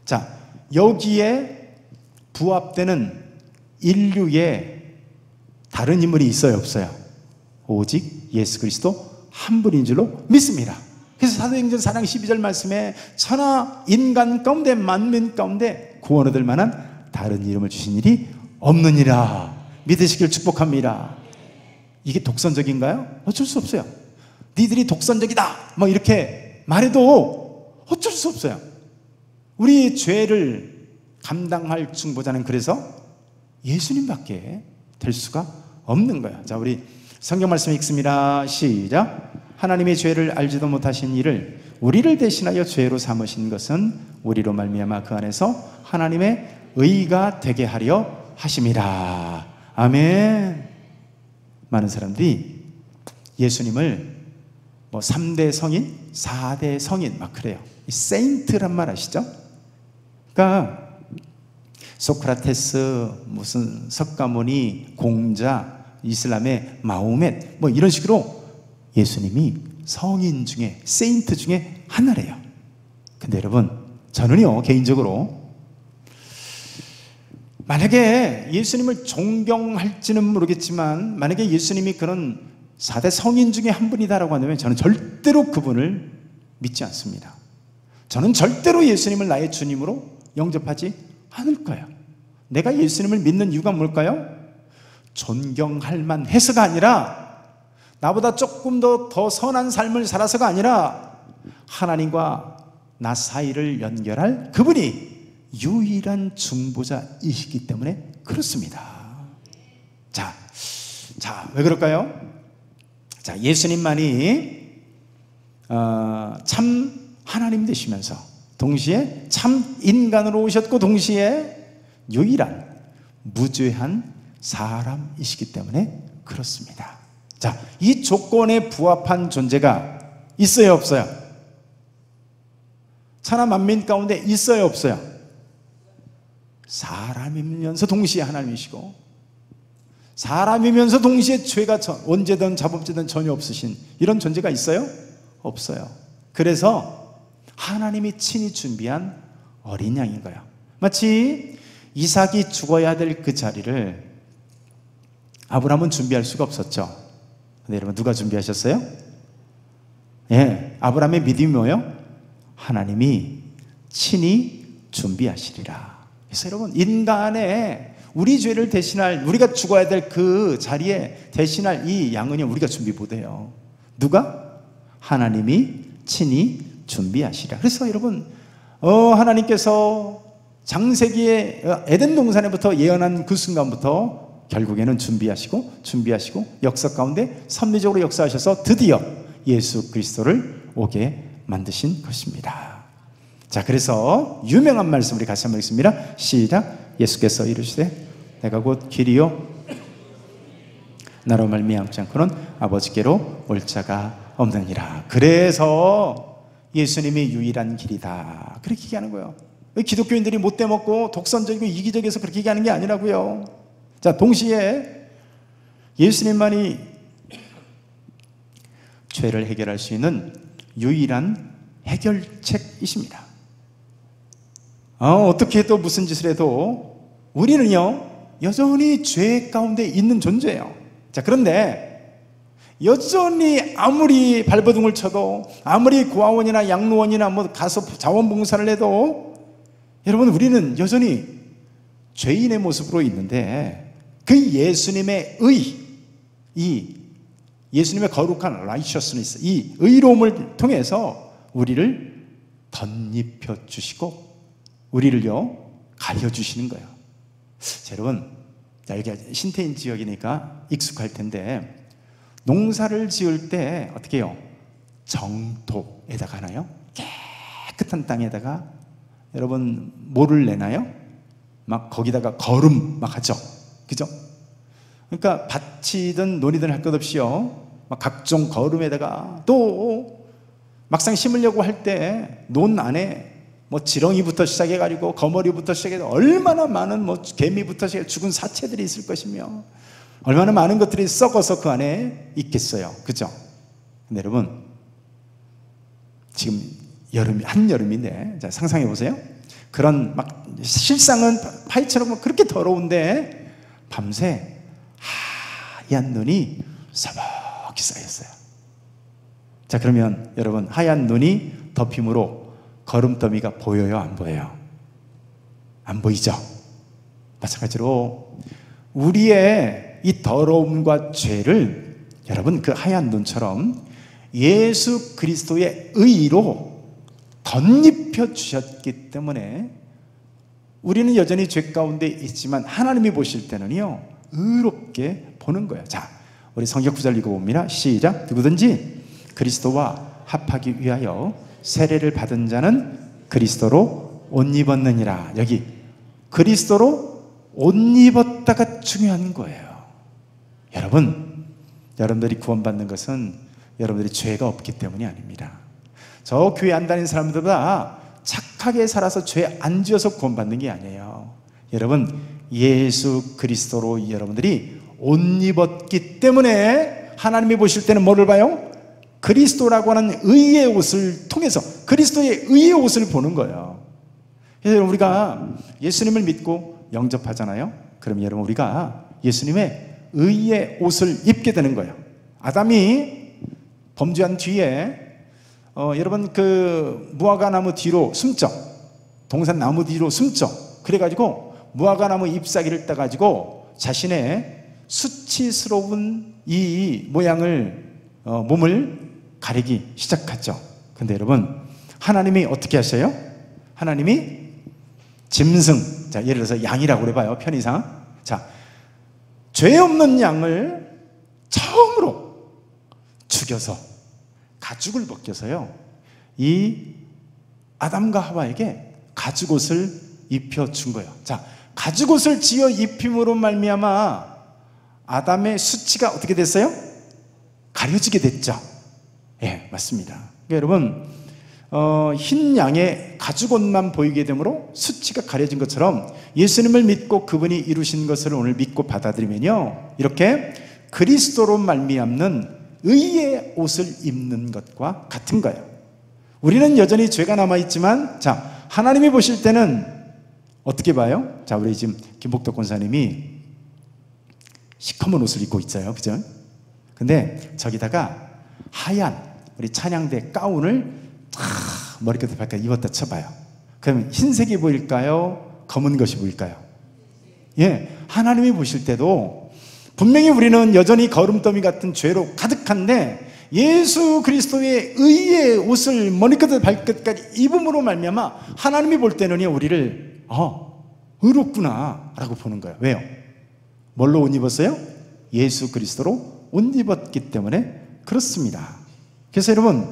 자, 여기에 부합되는 인류의 다른 인물이 있어요, 없어요? 오직 예수 그리스도 한 분인 줄로 믿습니다. 그래서 사도행전 4장 12절 말씀에 천하 인간 가운데 만민 가운데 구원 얻을 만한 다른 이름을 주신 일이 없느니라 믿으시길 축복합니다. 이게 독선적인가요? 어쩔 수 없어요. 니들이 독선적이다 뭐 이렇게 말해도 어쩔 수 없어요. 우리의 죄를 감당할 중보자는 그래서 예수님밖에 될 수가 없는 거야. 자, 우리 성경 말씀 읽습니다. 시작. 하나님의 죄를 알지도 못하신 이를 우리를 대신하여 죄로 삼으신 것은 우리로 말미암아 그 안에서 하나님의 의가 되게 하려 하심이라. 아멘. 많은 사람들이 예수님을 뭐 3대 성인, 4대 성인 막 그래요. 세인트란 말 아시죠? 그러니까 소크라테스, 무슨 석가모니, 공자, 이슬람의 마호멧 뭐 이런 식으로 예수님이 성인 중에, 세인트 중에 하나래요. 근데 여러분, 저는요 개인적으로 만약에 예수님을 존경할지는 모르겠지만 만약에 예수님이 그런 4대 성인 중에 한 분이다라고 한다면 저는 절대로 그분을 믿지 않습니다. 저는 절대로 예수님을 나의 주님으로 영접하지 않을 거예요. 내가 예수님을 믿는 이유가 뭘까요? 존경할 만해서가 아니라 나보다 조금 더 선한 삶을 살아서가 아니라 하나님과 나 사이를 연결할 그분이 유일한 중보자이시기 때문에 그렇습니다. 자, 왜 그럴까요? 자, 예수님만이 참 하나님 되시면서 동시에 참 인간으로 오셨고 동시에 유일한 무죄한 사람이시기 때문에 그렇습니다. 자, 이 조건에 부합한 존재가 있어요, 없어요? 천하 만민 가운데 있어요, 없어요? 사람이면서 동시에 하나님이시고 사람이면서 동시에 죄가 언제든 자범죄든 전혀 없으신 이런 존재가 있어요? 없어요. 그래서 하나님이 친히 준비한 어린 양인 거예요. 마치 이삭이 죽어야 될 그 자리를 아브라함은 준비할 수가 없었죠. 근데 여러분, 누가 준비하셨어요? 예, 아브라함의 믿음이 뭐예요? 하나님이 친히 준비하시리라. 그래서 여러분, 인간의 우리 죄를 대신할, 우리가 죽어야 될 그 자리에 대신할 이 양은요, 우리가 준비 못해요. 누가? 하나님이 친히 준비하시리라. 그래서 여러분, 하나님께서 창세기에 에덴 동산에부터 예언한 그 순간부터 결국에는 준비하시고 역사 가운데 섭리적으로 역사하셔서 드디어 예수 그리스도를 오게 만드신 것입니다. 자, 그래서 유명한 말씀 우리 같이 한번 읽습니다. 시작. 예수께서 이르시되 내가 곧 길이요 나로 말미암지 않고는 아버지께로 올 자가 없느니라. 그래서 예수님이 유일한 길이다, 그렇게 얘기하는 거예요. 왜 기독교인들이 못돼 먹고 독선적이고 이기적이어서 그렇게 얘기하는 게 아니라고요. 자, 동시에 예수님만이 죄를 해결할 수 있는 유일한 해결책이십니다. 어떻게 또 무슨 짓을 해도 우리는요 여전히 죄 가운데 있는 존재예요. 자, 그런데 여전히 아무리 발버둥을 쳐도, 아무리 고아원이나 양로원이나 뭐 가서 자원봉사를 해도, 여러분, 우리는 여전히 죄인의 모습으로 있는데, 그 예수님의 이 예수님의 거룩한 righteousness, 이 의로움을 통해서 우리를 덧입혀 주시고 우리를요 가려 주시는 거예요. 자, 여러분, 여기 신태인 지역이니까 익숙할 텐데, 농사를 지을 때 어떻게 해요? 정토에다가 하나요? 깨끗한 땅에다가 여러분 뭐를 내나요? 막 거기다가 거름 막 하죠. 그죠? 그러니까 밭이든 논이든 할 것 없이요 막 각종 거름에다가, 또 막상 심으려고 할 때 논 안에 뭐 지렁이부터 시작해가지고 거머리부터 시작해서 얼마나 많은 뭐 개미부터 시작해 죽은 사체들이 있을 것이며, 얼마나 많은 것들이 썩어서 그 안에 있겠어요. 그죠? 근데 여러분, 지금 한여름인데, 자, 상상해 보세요. 그런 막 실상은 파이처럼 그렇게 더러운데 밤새 하얀 눈이 서먹히 쌓였어요. 자, 그러면 여러분, 하얀 눈이 덮임으로 거름더미가 보여요, 안 보여요? 안 보이죠? 마찬가지로 우리의 이 더러움과 죄를 여러분 그 하얀 눈처럼 예수 그리스도의 의로 덧입혀 주셨기 때문에 우리는 여전히 죄 가운데 있지만 하나님이 보실 때는요 의롭게 보는 거예요. 자, 우리 성경 구절 읽어봅니다. 시작. 누구든지 그리스도와 합하기 위하여 세례를 받은 자는 그리스도로 옷 입었느니라. 여기 그리스도로 옷 입었다가 중요한 거예요. 여러분들이 구원받는 것은 여러분들이 죄가 없기 때문이 아닙니다. 저 교회 안 다니는 사람들보다 착하게 살아서 죄 안 지어서 구원받는 게 아니에요. 여러분, 예수 그리스도로 여러분들이 옷 입었기 때문에 하나님이 보실 때는 뭐를 봐요? 그리스도라고 하는 의의 옷을 통해서 그리스도의 의의 옷을 보는 거예요. 그래서 우리가 예수님을 믿고 영접하잖아요. 그럼 여러분, 우리가 예수님의 의의 옷을 입게 되는 거예요. 아담이 범죄한 뒤에 여러분 그 무화과 나무 뒤로 숨죠. 동산 나무 뒤로 숨죠. 그래가지고 무화과 나무 잎사귀를 따가지고 자신의 수치스러운 이 모양을 몸을 가리기 시작하죠. 근데 여러분, 하나님이 어떻게 하셔요? 하나님이 짐승, 자, 예를 들어서 양이라고 그래봐요, 편의상. 자, 죄 없는 양을 처음으로 죽여서 가죽을 벗겨서요 이 아담과 하와에게 가죽옷을 입혀준 거예요. 자, 가죽옷을 지어 입힘으로 말미암아 아담의 수치가 어떻게 됐어요? 가려지게 됐죠. 예, 맞습니다. 그러니까 여러분, 흰 양의 가죽옷만 보이게 되므로 수치가 가려진 것처럼 예수님을 믿고 그분이 이루신 것을 오늘 믿고 받아들이면요 이렇게 그리스도로 말미암는 의의 옷을 입는 것과 같은 거예요. 우리는 여전히 죄가 남아있지만, 자, 하나님이 보실 때는 어떻게 봐요? 자, 우리 지금 김복덕 권사님이 시커먼 옷을 입고 있어요. 그죠? 근데 저기다가 하얀 우리 찬양대 가운을 탁 머리끝에 발까지 입었다 쳐봐요. 그러면 흰색이 보일까요? 검은 것이 보일까요? 예, 하나님이 보실 때도 분명히 우리는 여전히 거름더미 같은 죄로 가득한데 예수 그리스도의 의의 옷을 머리끝에서 발끝까지 입음으로 말미암아 하나님이 볼 때는 우리를 의롭구나 라고 보는 거예요. 왜요? 뭘로 옷 입었어요? 예수 그리스도로 옷 입었기 때문에 그렇습니다. 그래서 여러분,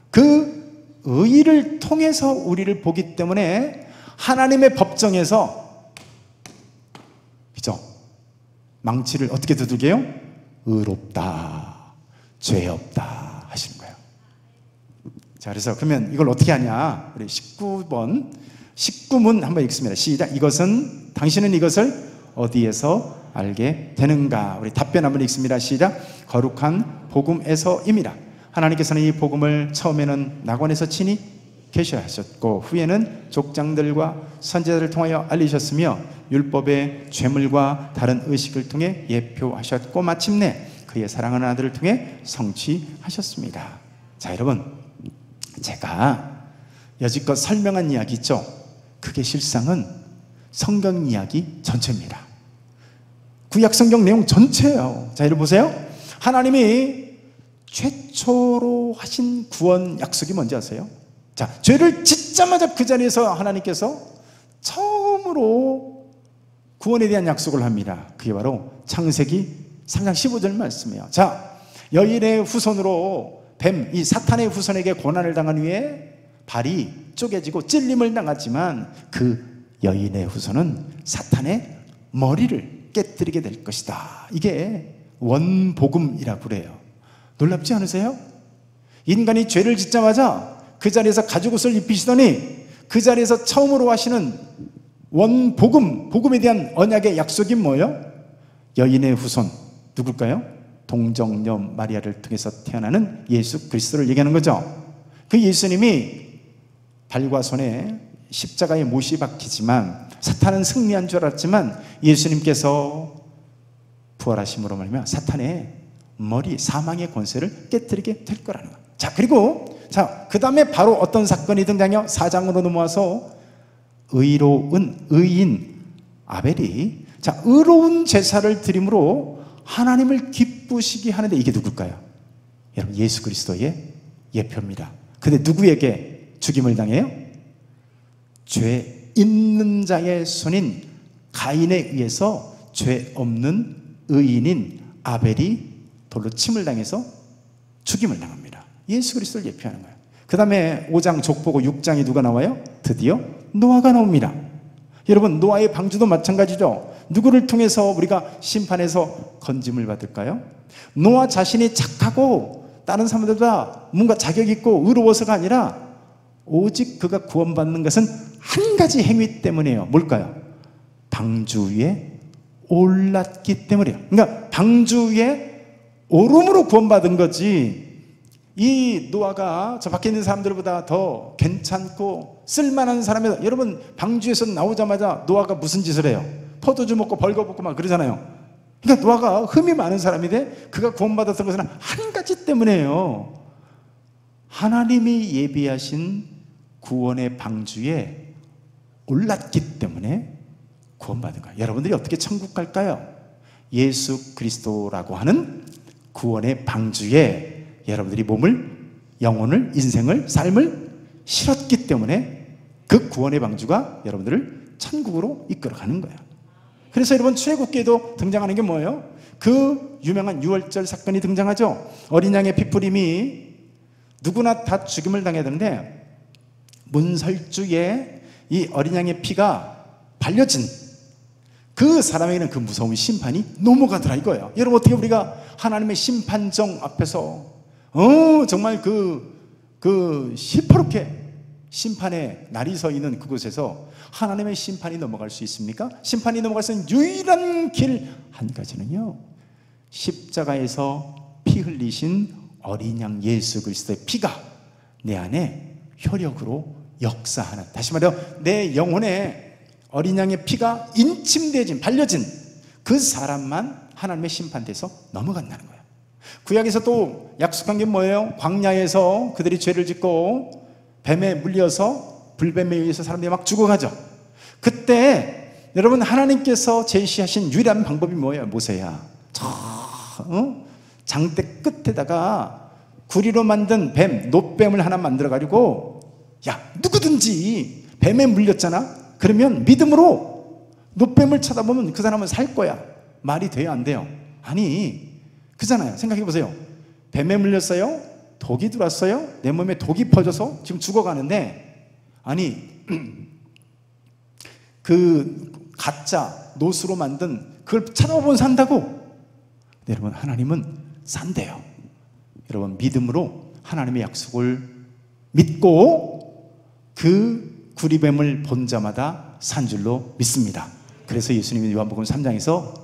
그 의를 통해서 우리를 보기 때문에 하나님의 법정에서, 그죠? 망치를 어떻게 두들겨요? 의롭다, 죄 없다 하시는 거예요. 자, 그래서 그러면 이걸 어떻게 하냐? 우리 19문 한번 읽습니다. 시작. 당신은 이것을 어디에서 알게 되는가? 우리 답변 한번 읽습니다. 시작. 거룩한 복음에서입니다. 하나님께서는 이 복음을 처음에는 낙원에서 친히 계셔 하셨고 후에는 족장들과 선지자들을 통하여 알리셨으며 율법의 죄물과 다른 의식을 통해 예표하셨고 마침내 그의 사랑하는 아들을 통해 성취하셨습니다. 자, 여러분, 제가 여지껏 설명한 이야기 있죠? 그게 실상은 성경 이야기 전체입니다. 구약 성경 내용 전체예요. 자, 여러분 보세요. 하나님이 최초로 하신 구원 약속이 뭔지 아세요? 자, 죄를 짓자마자 그 자리에서 하나님께서 처음으로 구원에 대한 약속을 합니다. 그게 바로 창세기 3장 15절 말씀이에요. 자, 여인의 후손으로 이 사탄의 후손에게 고난을 당한 후에 발이 쪼개지고 찔림을 당하지만 그 여인의 후손은 사탄의 머리를 깨뜨리게 될 것이다. 이게 원복음이라고 그래요. 놀랍지 않으세요? 인간이 죄를 짓자마자 그 자리에서 가죽옷을 입히시더니 그 자리에서 처음으로 하시는 복음에 대한 언약의 약속이 뭐예요? 여인의 후손, 누굴까요? 동정녀 마리아를 통해서 태어나는 예수 그리스도를 얘기하는 거죠. 그 예수님이 발과 손에 십자가에 못이 박히지만 사탄은 승리한 줄 알았지만 예수님께서 부활하심으로 말미암아 사탄의 머리, 사망의 권세를 깨뜨리게 될 거라는 거예요. 자, 그리고 그 다음에 바로 어떤 사건이 등장해요? 4장으로 넘어와서 의로운 의인 아벨이 의로운 제사를 드림으로 하나님을 기쁘시게 하는데 이게 누굴까요? 여러분, 예수 그리스도의 예표입니다. 근데 누구에게 죽임을 당해요? 죄 있는 자의 손인 가인에 의해서 죄 없는 의인인 아벨이 돌로 침을 당해서 죽임을 당합니다. 예수 그리스도를 예표하는 거예요. 그 다음에 5장 족보고 6장이 누가 나와요? 드디어 노아가 나옵니다. 여러분, 노아의 방주도 마찬가지죠. 누구를 통해서 우리가 심판에서 건짐을 받을까요? 노아 자신이 착하고 다른 사람들보다 뭔가 자격 있고 의로워서가 아니라 오직 그가 구원받는 것은 한 가지 행위 때문이에요. 뭘까요? 방주 위에 올랐기 때문이에요. 그러니까 방주 위에 오름으로 구원받은 거지, 이 노아가 저 밖에 있는 사람들보다 더 괜찮고 쓸만한 사람이다. 여러분, 방주에서 나오자마자 노아가 무슨 짓을 해요? 포도주 먹고 벌거벗고 막 그러잖아요. 그러니까 노아가 흠이 많은 사람인데 그가 구원받았던 것은 한 가지 때문이에요. 하나님이 예비하신 구원의 방주에 올랐기 때문에 구원받은 거예요. 여러분들이 어떻게 천국 갈까요? 예수 그리스도라고 하는 구원의 방주에 여러분들이 몸을, 영혼을, 인생을, 삶을 실었기 때문에 그 구원의 방주가 여러분들을 천국으로 이끌어가는 거예요. 그래서 여러분, 출애굽기에도 등장하는 게 뭐예요? 그 유명한 유월절 사건이 등장하죠. 어린 양의 피풀임이 누구나 다 죽임을 당해야 되는데 문설주에 이 어린 양의 피가 발려진 그 사람에게는 그 무서운 심판이 넘어가더라 이거예요. 여러분, 어떻게 우리가 하나님의 심판정 앞에서 정말 시퍼렇게 심판의 날이 서 있는 그곳에서 하나님의 심판이 넘어갈 수 있습니까? 심판이 넘어갈 수 있는 유일한 길 한 가지는요, 십자가에서 피 흘리신 어린 양 예수 그리스도의 피가 내 안에 효력으로 역사하는, 다시 말해서 내 영혼에 어린 양의 피가 인침되어진, 발려진 그 사람만 하나님의 심판대에서 넘어간다는 거예요. 구약에서 또 약속한 게 뭐예요? 광야에서 그들이 죄를 짓고 뱀에 물려서, 불뱀에 의해서 사람들이 막 죽어가죠. 그때 여러분, 하나님께서 제시하신 유일한 방법이 뭐예요? 모세야, 장대 끝에다가 구리로 만든 뱀, 놋뱀을 하나 만들어가지고, 야, 누구든지 뱀에 물렸잖아? 그러면 믿음으로 놋뱀을 쳐다보면 그 사람은 살 거야. 말이 돼요, 안 돼요? 아니, 그잖아요. 생각해 보세요. 뱀에 물렸어요? 독이 들어왔어요? 내 몸에 독이 퍼져서 지금 죽어가는데, 아니 그 가짜 놋으로 만든 그걸 찾아보면 산다고? 여러분, 하나님은 산대요. 여러분, 믿음으로 하나님의 약속을 믿고 그 구리뱀을 본 자마다 산 줄로 믿습니다. 그래서 예수님이 요한복음 3장에서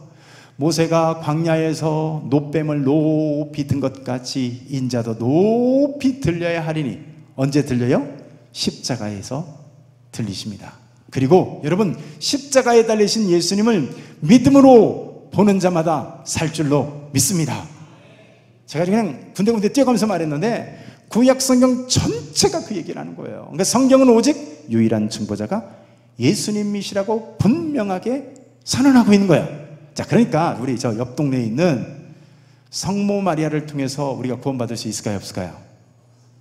모세가 광야에서 놋뱀을 높이 든 것 같이 인자도 높이 들려야 하리니, 언제 들려요? 십자가에서 들리십니다. 그리고 여러분, 십자가에 달리신 예수님을 믿음으로 보는 자마다 살 줄로 믿습니다. 제가 그냥 군데군데 뛰어가면서 말했는데 구약 성경 전체가 그 얘기를 하는 거예요. 그러니까 성경은 오직 유일한 중보자가 예수님이시라고 분명하게 선언하고 있는 거예요. 자, 그러니까 우리 저 옆 동네에 있는 성모 마리아를 통해서 우리가 구원받을 수 있을까요, 없을까요?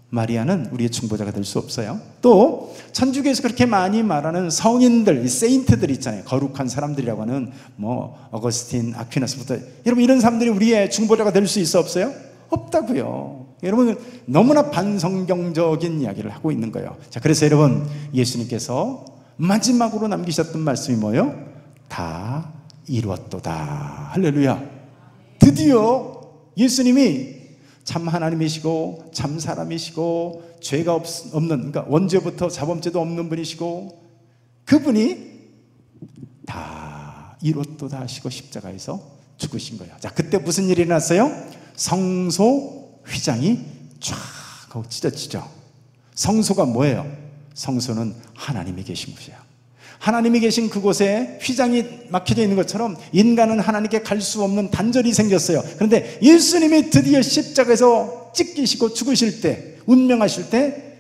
마리아는 우리의 중보자가 될 수 없어요. 또 천주교에서 그렇게 많이 말하는 성인들, 이 세인트들 있잖아요. 거룩한 사람들이라고 하는 뭐 어거스틴, 아퀴나스부터, 여러분, 이런 사람들이 우리의 중보자가 될 수 있어, 없어요? 없다고요. 여러분, 너무나 반성경적인 이야기를 하고 있는 거예요. 자, 그래서 여러분, 예수님께서 마지막으로 남기셨던 말씀이 뭐예요? 다 이루었도다. 할렐루야. 드디어 예수님이 참 하나님이시고 참 사람이시고 죄가 없는, 그러니까 원죄부터 자범죄도 없는 분이시고, 그분이 다 이루었도다 하시고 십자가에서 죽으신 거예요. 자, 그때 무슨 일이 일어났어요? 성소 휘장이 쫙 하고 찢어지죠. 성소가 뭐예요? 성소는 하나님이 계신 곳이에요. 하나님이 계신 그곳에 휘장이 막혀져 있는 것처럼 인간은 하나님께 갈 수 없는 단절이 생겼어요. 그런데 예수님이 드디어 십자가에서 찢기시고 죽으실 때, 운명하실 때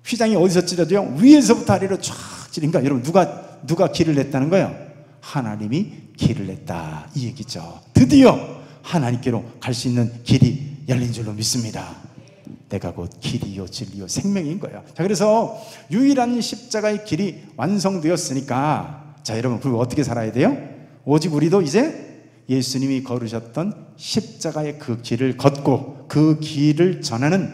휘장이 어디서 찢어져요? 위에서부터 아래로 쫙 찢으니까, 여러분, 누가 길을 냈다는 거예요? 하나님이 길을 냈다, 이 얘기죠. 드디어 하나님께로 갈 수 있는 길이 열린 줄로 믿습니다. 내가 곧 길이요 진리요 생명인 거예요. 자, 그래서 유일한 십자가의 길이 완성되었으니까, 자, 여러분, 그리고 어떻게 살아야 돼요? 오직 우리도 이제 예수님이 걸으셨던 십자가의 그 길을 걷고 그 길을 전하는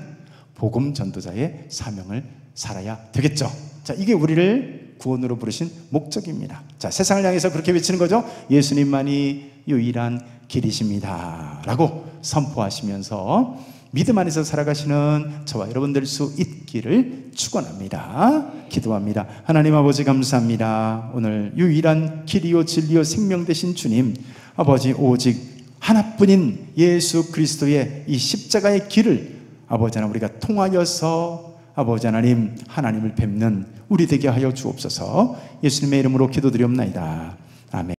복음 전도자의 사명을 살아야 되겠죠. 자, 이게 우리를 구원으로 부르신 목적입니다. 자, 세상을 향해서 그렇게 외치는 거죠. 예수님만이 유일한 길이십니다 라고 선포하시면서 믿음 안에서 살아가시는 저와 여러분 될 수 있기를 축원합니다. 기도합니다. 하나님 아버지, 감사합니다. 오늘 유일한 길이요 진리요 생명 되신 주님, 아버지, 오직 하나뿐인 예수 그리스도의 이 십자가의 길을 아버지 하나님 우리가 통하여서 아버지 하나님 하나님을 뵙는 우리 되게 하여 주옵소서. 예수님의 이름으로 기도드리옵나이다. 아멘.